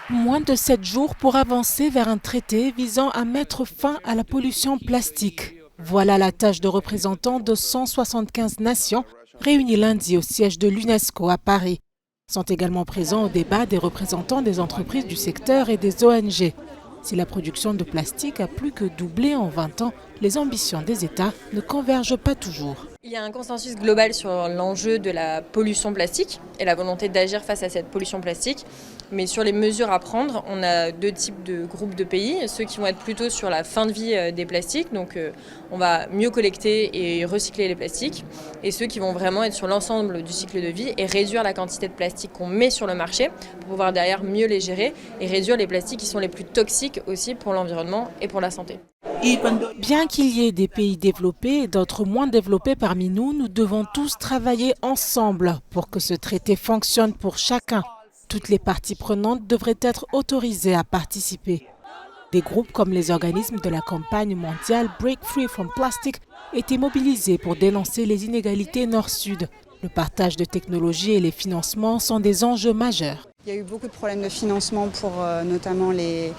Moins de 7 jours pour avancer vers un traité visant à mettre fin à la pollution plastique. Voilà la tâche de représentants de 175 nations réunis lundi au siège de l'UNESCO à Paris. Sont également présents au débat des représentants des entreprises du secteur et des ONG. Si la production de plastique a plus que doublé en 20 ans, les ambitions des États ne convergent pas toujours. Il y a un consensus global sur l'enjeu de la pollution plastique et la volonté d'agir face à cette pollution plastique. Mais sur les mesures à prendre, on a deux types de groupes de pays. Ceux qui vont être plutôt sur la fin de vie des plastiques, donc on va mieux collecter et recycler les plastiques. Et ceux qui vont vraiment être sur l'ensemble du cycle de vie et réduire la quantité de plastique qu'on met sur le marché pour pouvoir derrière mieux les gérer et réduire les plastiques qui sont les plus toxiques aussi pour l'environnement et pour la santé. Bien qu'il y ait des pays développés et d'autres moins développés parmi nous, nous devons tous travailler ensemble pour que ce traité fonctionne pour chacun. Toutes les parties prenantes devraient être autorisées à participer. Des groupes comme les organismes de la campagne mondiale Break Free from Plastic étaient mobilisés pour dénoncer les inégalités nord-sud. Le partage de technologies et les financements sont des enjeux majeurs. Il y a eu beaucoup de problèmes de financement pour notamment les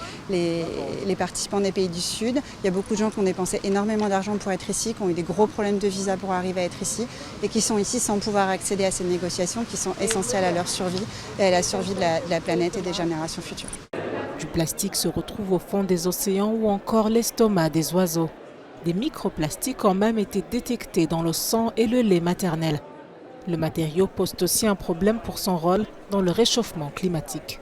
participants des pays du Sud. Il y a beaucoup de gens qui ont dépensé énormément d'argent pour être ici, qui ont eu des gros problèmes de visa pour arriver à être ici et qui sont ici sans pouvoir accéder à ces négociations qui sont essentielles à leur survie et à la survie de la planète et des générations futures. Du plastique se retrouve au fond des océans ou encore l'estomac des oiseaux. Des microplastiques ont même été détectés dans le sang et le lait maternel. Le matériau pose aussi un problème pour son rôle dans le réchauffement climatique.